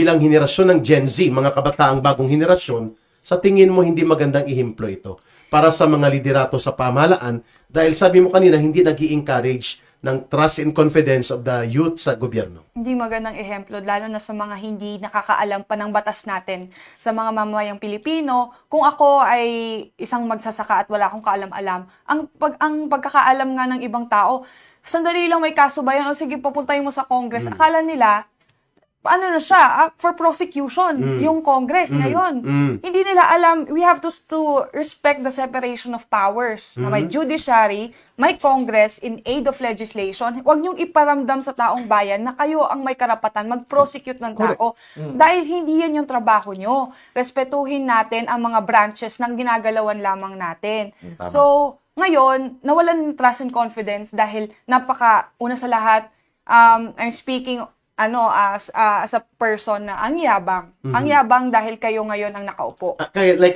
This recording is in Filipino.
bilang henerasyon ng Gen Z, mga kabataang bagong henerasyon, sa tingin mo hindi magandang ihimplo ito para sa mga liderato sa pamahalaan dahil sabi mo kanina hindi nag-i-encourage ng trust and confidence of the youth sa gobyerno? Hindi magandang ehemplo, lalo na sa mga hindi nakakaalam pa ng batas natin. Sa mga mamamayang Pilipino, kung ako ay isang magsasaka at wala akong kaalam-alam, ang pagkakaalam nga ng ibang tao, sandali lang may kaso ba yan? O sige, papuntahin mo sa Congress. Akala nila, ano na siya, for prosecution, yung Congress ngayon. Hindi nila alam, we have to respect the separation of powers. Na may judiciary, may Congress in aid of legislation. Huwag niyong iparamdam sa taong bayan na kayo ang may karapatan mag-prosecute ng tao. Dahil hindi yan yung trabaho nyo. Respetuhin natin ang mga branches ng ginagalawan lamang natin. Tama. So, ngayon, nawalan ng trust and confidence dahil una sa lahat, I'm speaking as a person na ang yabang. Ang yabang dahil kayo ngayon ang nakaupo. Kaya like